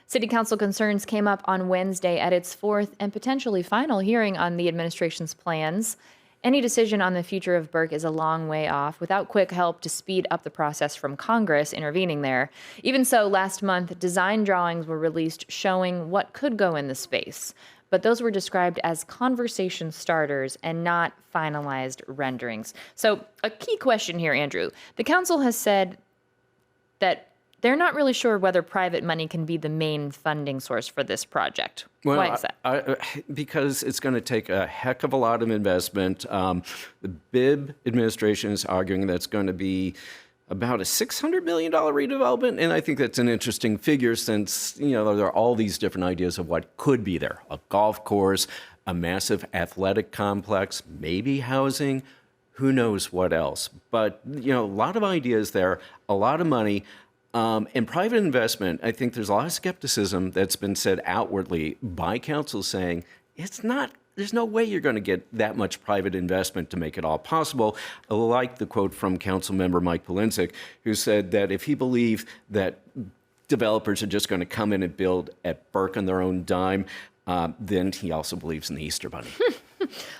City Council concerns came up on Wednesday at its fourth and potentially final hearing on the administration's plans. Any decision on the future of Burke is a long way off, without quick help to speed up the process from Congress intervening there. Even so, last month, design drawings were released showing what could go in the space. But those were described as conversation starters and not finalized renderings. So a key question here, Andrew. The council has said that they're not really sure whether private money can be the main funding source for this project. Well, why is that? Because it's going to take a heck of a lot of investment. The Bibb administration is arguing that's going to be about a $600 million redevelopment, and I think that's an interesting figure since, there are all these different ideas of what could be there. A golf course, a massive athletic complex, maybe housing, who knows what else. But, a lot of ideas there, a lot of money. In private investment, I think there's a lot of skepticism that's been said outwardly by council saying there's no way you're going to get that much private investment to make it all possible. I like the quote from council member Mike Polinsik, who said that if he believed that developers are just going to come in and build at Burke on their own dime, then he also believes in the Easter Bunny.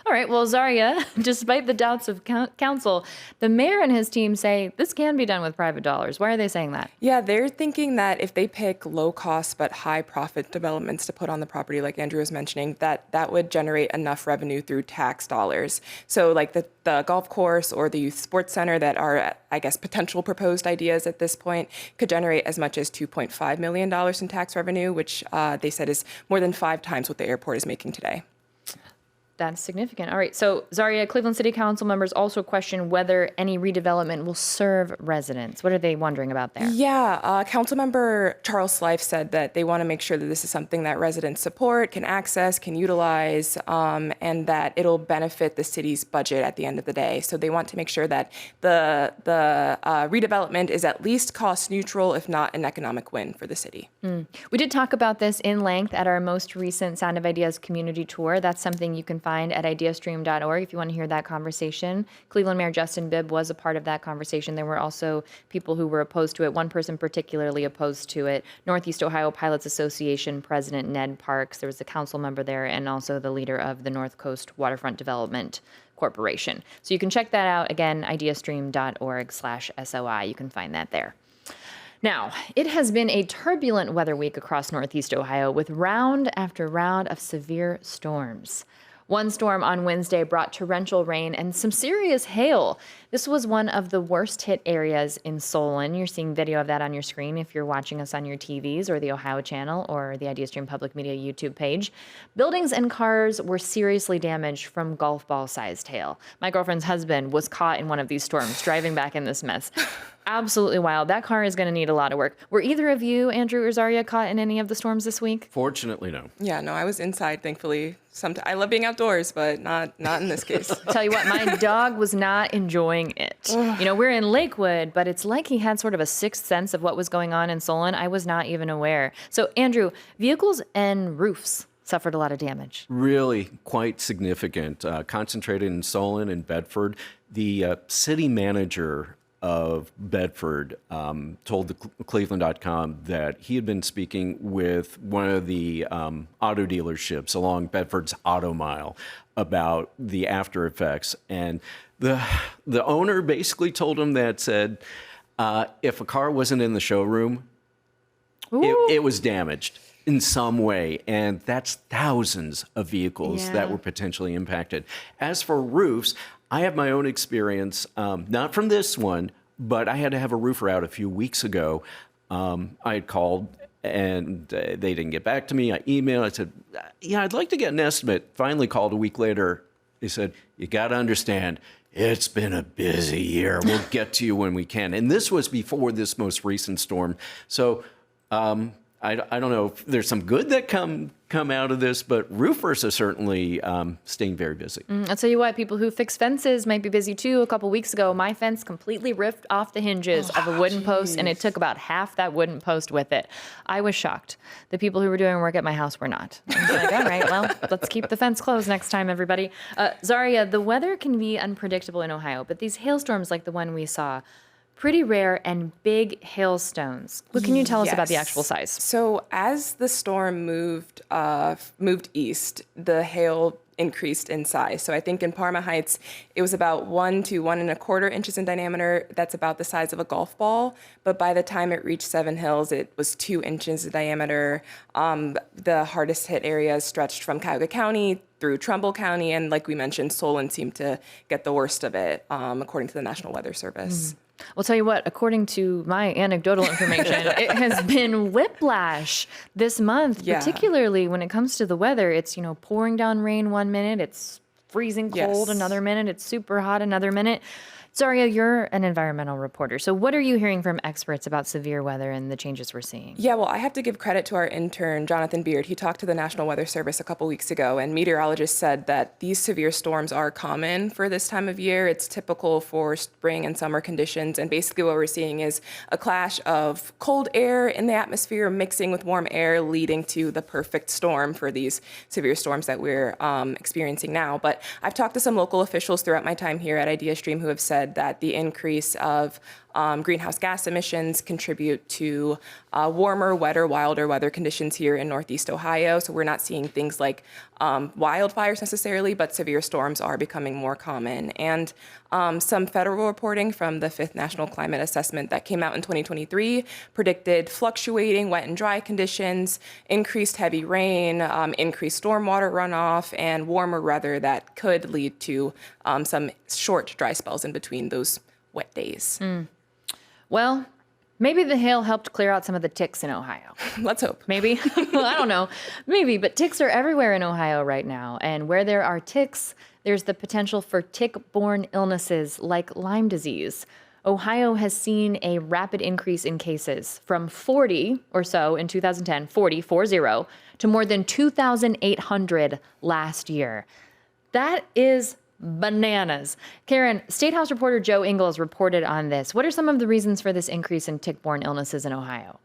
All right, well, Zaria, despite the doubts of council, the mayor and his team say this can be done with private dollars. Why are they saying that? Yeah, they're thinking that if they pick low-cost but high-profit developments to put on the property, like Andrew was mentioning, that would generate enough revenue through tax dollars. So like the golf course or the youth sports center that are, I guess, potential proposed ideas at this point could generate as much as $2.5 million in tax revenue, which they said is more than 5 times what the airport is making today. That's significant. All right. So, Zaria, Cleveland City Council members also question whether any redevelopment will serve residents. What are they wondering about there? Yeah, Councilmember Charles Slife said that they want to make sure that this is something that residents support, can access, can utilize, and that it'll benefit the city's budget at the end of the day. So they want to make sure that the redevelopment is at least cost neutral, if not an economic win for the city. We did talk about this in length at our most recent Sound of Ideas community tour. That's something you can find at ideastream.org if you want to hear that conversation. Cleveland Mayor Justin Bibb was a part of that conversation. There were also people who were opposed to it. One person particularly opposed to it, Northeast Ohio Pilots Association President Ned Parks. There was a council member there and also the leader of the North Coast Waterfront Development Corporation. So you can check that out. Again, ideastream.org/SOI. You can find that there. Now, it has been a turbulent weather week across Northeast Ohio with round after round of severe storms. One storm on Wednesday brought torrential rain and some serious hail. This was one of the worst hit areas in Solon. You're seeing video of that on your screen if you're watching us on your TVs or the Ohio channel or the IdeaStream Public Media YouTube page. Buildings and cars were seriously damaged from golf ball-sized hail. My girlfriend's husband was caught in one of these storms driving back in this mess. Absolutely wild. That car is going to need a lot of work. Were either of you, Andrew or Zaria, caught in any of the storms this week? Fortunately, no. Yeah, no, I was inside, thankfully. I love being outdoors, but not in this case. Tell you what, my dog was not enjoying it. You know, we're in Lakewood, but it's like he had sort of a sixth sense of what was going on in Solon. I was not even aware. So, Andrew, vehicles and roofs suffered a lot of damage. Really quite significant, concentrated in Solon and Bedford. The city manager of Bedford told the Cleveland.com that he had been speaking with one of the auto dealerships along Bedford's Auto Mile about the after effects. And the owner basically told him that said, if a car wasn't in the showroom, it was damaged in some way. And that's thousands of vehicles that were potentially impacted. As for roofs, I have my own experience, not from this one, but I had to have a roofer out a few weeks ago. I had called and they didn't get back to me. I emailed, I said, yeah, I'd like to get an estimate. Finally called a week later. They said, you got to understand, it's been a busy year. We'll get to you when we can. And this was before this most recent storm. So I don't know if there's some good that come out of this, but roofers are certainly staying very busy. I'll tell you what, people who fix fences might be busy too. A couple weeks ago, my fence completely ripped off the hinges of a wooden post, and it took about half that wooden post with it. I was shocked. The people who were doing work at my house were not. I was like, all right, well, let's keep the fence closed next time, everybody. Zaria, the weather can be unpredictable in Ohio, but these hailstorms like the one we saw, pretty rare and big hailstones. What can you tell us about the actual size? So as the storm moved east, the hail increased in size. So I think in Parma Heights, it was about 1 to 1.25 inches in diameter. That's about the size of a golf ball. But by the time it reached Seven Hills, it was 2 inches in diameter. The hardest hit areas stretched from Cuyahoga County through Trumbull County. And like we mentioned, Solon seemed to get the worst of it, according to the National Weather Service. Well, tell you what, according to my anecdotal information, it has been whiplash this month, particularly when it comes to the weather. It's, pouring down rain one minute, it's freezing cold another minute, it's super hot another minute. Zaria, you're an environmental reporter. So what are you hearing from experts about severe weather and the changes we're seeing? Yeah, well, I have to give credit to our intern, Jonathan Beard. He talked to the National Weather Service a couple weeks ago, and meteorologists said that these severe storms are common for this time of year. It's typical for spring and summer conditions, and basically what we're seeing is a clash of cold air in the atmosphere mixing with warm air, leading to the perfect storm for these severe storms that we're experiencing now. But I've talked to some local officials throughout my time here at IdeaStream who have said that the increase of greenhouse gas emissions contribute to warmer, wetter, wilder weather conditions here in Northeast Ohio. So we're not seeing things like wildfires necessarily, but severe storms are becoming more common. And some federal reporting from the 5th National Climate Assessment that came out in 2023 predicted fluctuating wet and dry conditions, increased heavy rain, increased stormwater runoff, and warmer weather that could lead to some short dry spells in between those wet days. Well, maybe the hail helped clear out some of the ticks in Ohio. Let's hope. Maybe. Well, I don't know. Maybe, but ticks are everywhere in Ohio right now. And where there are ticks, there's the potential for tick-borne illnesses like Lyme disease. Ohio has seen a rapid increase in cases from 40 or so in 2010, 40, to more than 2,800 last year. That is bananas. Karen, State House reporter Joe Ingles reported on this. What are some of the reasons for this increase in tick-borne illnesses in Ohio?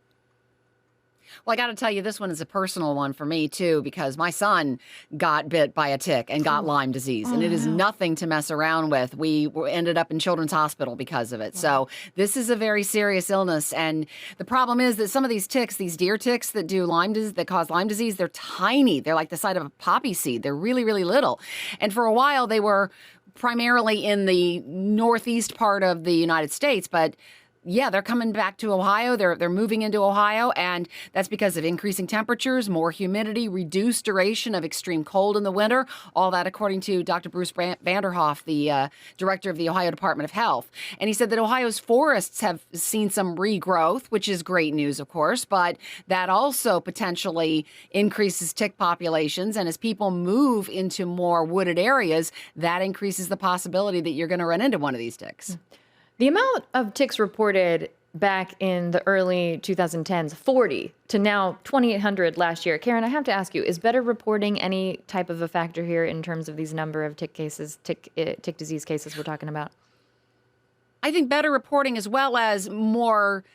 Well, I got to tell you, this one is a personal one for me, too, because my son got bit by a tick and got Lyme disease, and it is nothing to mess around with. We ended up in Children's Hospital because of it. So this is a very serious illness, and the problem is that some of these ticks, these deer ticks that do Lyme disease, that cause Lyme disease, they're tiny. They're like the size of a poppy seed. They're really, really little. And for a while, they were primarily in the northeast part of the United States, but yeah, they're coming back to Ohio. They're moving into Ohio, and that's because of increasing temperatures, more humidity, reduced duration of extreme cold in the winter. All that according to Dr. Bruce Vanderhoff, the director of the Ohio Department of Health. And he said that Ohio's forests have seen some regrowth, which is great news, of course, but that also potentially increases tick populations. And as people move into more wooded areas, that increases the possibility that you're going to run into one of these ticks. The amount of ticks reported back in the early 2010s, 40 to now 2,800 last year. Karen, I have to ask you, is better reporting any type of a factor here in terms of these number of tick cases, tick disease cases we're talking about? I think better reporting as well as more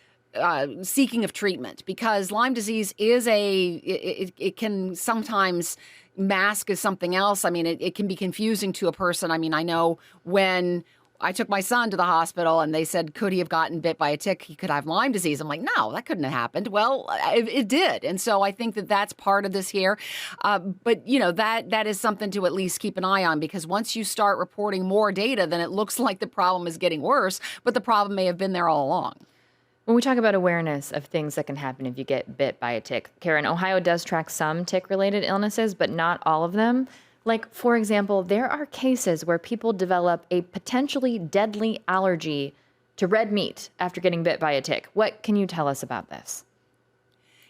seeking of treatment, because Lyme disease is it can sometimes mask as something else. I mean, it can be confusing to a person. I mean, I know when I took my son to the hospital and they said, could he have gotten bit by a tick? He could have Lyme disease. I'm like, no, that couldn't have happened. Well, it did. And so I think that that's part of this here. But, you know, that is something to at least keep an eye on, because once you start reporting more data, then it looks like the problem is getting worse, but the problem may have been there all along. When we talk about awareness of things that can happen if you get bit by a tick, Karen, Ohio does track some tick-related illnesses, but not all of them. Like, for example, there are cases where people develop a potentially deadly allergy to red meat after getting bit by a tick. What can you tell us about this?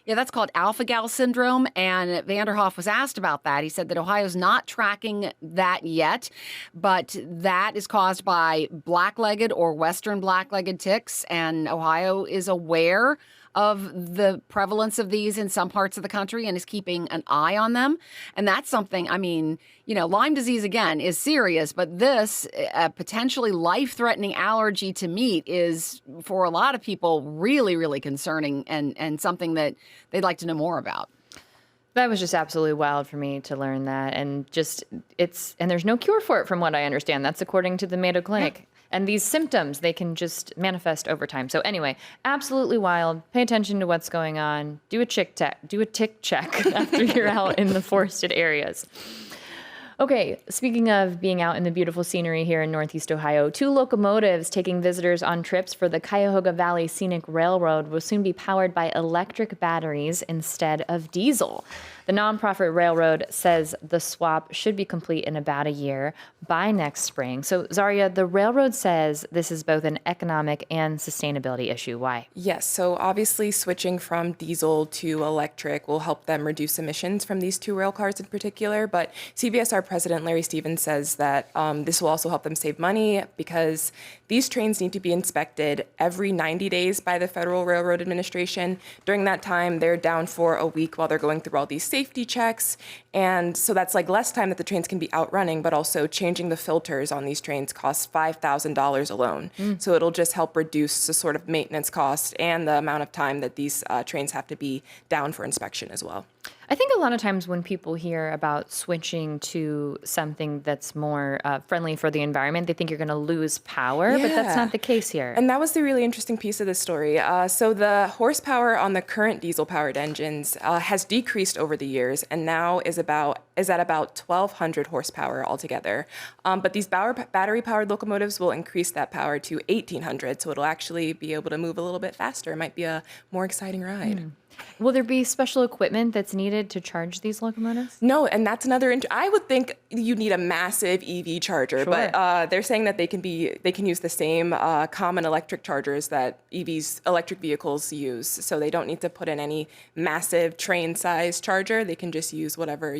Yeah, that's called alpha-gal syndrome, and Vanderhoff was asked about that. He said that Ohio's not tracking that yet, but that is caused by black-legged or western black-legged ticks, and Ohio is aware of the prevalence of these in some parts of the country and is keeping an eye on them. And that's something, I mean, you know, Lyme disease, again, is serious, but this potentially life-threatening allergy to meat is, for a lot of people, really, really concerning and something that they'd like to know more about. That was just absolutely wild for me to learn that. And and there's no cure for it from what I understand. That's according to the Mayo Clinic. Yeah. And these symptoms, they can just manifest over time. So anyway, absolutely wild. Pay attention to what's going on. Do a tick check after you're out in the forested areas. Okay, speaking of being out in the beautiful scenery here in Northeast Ohio, 2 locomotives taking visitors on trips for the Cuyahoga Valley Scenic Railroad will soon be powered by electric batteries instead of diesel. The nonprofit railroad says the swap should be complete in about a year, by next spring. So, Zaria, the railroad says this is both an economic and sustainability issue. Why? Yes, so obviously switching from diesel to electric will help them reduce emissions from these 2 rail cars in particular. But CVSR President Larry Stevens says that this will also help them save money, because these trains need to be inspected every 90 days by the Federal Railroad Administration. During that time, they're down for a week while they're going through all these safety checks. And so that's like less time that the trains can be out running, but also changing the filters on these trains costs $5,000 alone. So it'll just help reduce the sort of maintenance cost and the amount of time that these trains have to be down for inspection as well. I think a lot of times when people hear about switching to something that's more friendly for the environment, they think you're going to lose power, but that's not the case here. And that was the really interesting piece of this story. So the horsepower on the current diesel-powered engines has decreased over the years, and now is at about 1,200 horsepower altogether. But these battery-powered locomotives will increase that power to 1,800, so it'll actually be able to move a little bit faster. It might be a more exciting ride. Will there be special equipment that's needed to charge these locomotives? No, and that's another. I would think you need a massive EV charger, Sure. but they're saying that they can use the same common electric chargers that electric vehicles use. So they don't need to put in any massive train-sized charger. They can just use whatever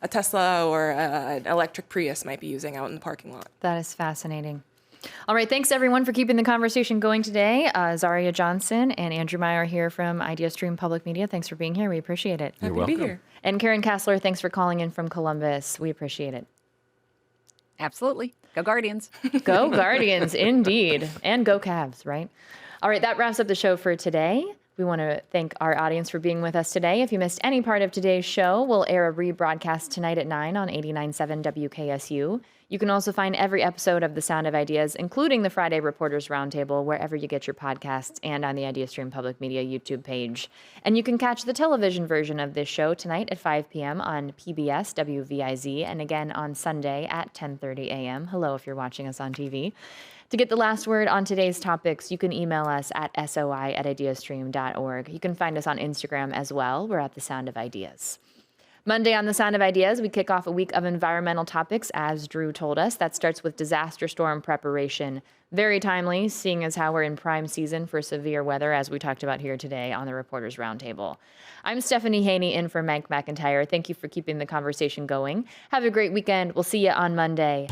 a Tesla or an electric Prius might be using out in the parking lot. That is fascinating. All right, thanks everyone for keeping the conversation going today. Zaria Johnson and Andrew Meyer here from IdeaStream Public Media. Thanks for being here. We appreciate it. You're Happy welcome. to be here. And Karen Kassler, thanks for calling in from Columbus. We appreciate it. Absolutely. Go Guardians. Go Guardians, indeed. And go Cavs, right? All right, that wraps up the show for today. We want to thank our audience for being with us today. If you missed any part of today's show, we'll air a rebroadcast tonight at 9 on 89.7 WKSU. You can also find every episode of The Sound of Ideas, including the Friday Reporters Roundtable, wherever you get your podcasts and on the IdeaStream Public Media YouTube page. And you can catch the television version of this show tonight at 5 p.m. on PBS WVIZ and again on Sunday at 10:30 a.m. Hello if you're watching us on TV. To get the last word on today's topics, you can email us at soi@ideastream.org. You can find us on Instagram as well. We're at The Sound of Ideas. Monday on The Sound of Ideas, we kick off a week of environmental topics, as Drew told us. That starts with disaster storm preparation. Very timely, seeing as how we're in prime season for severe weather, as we talked about here today on the Reporters Roundtable. I'm Stephanie Haney in for Mike McIntyre. Thank you for keeping the conversation going. Have a great weekend. We'll see you on Monday.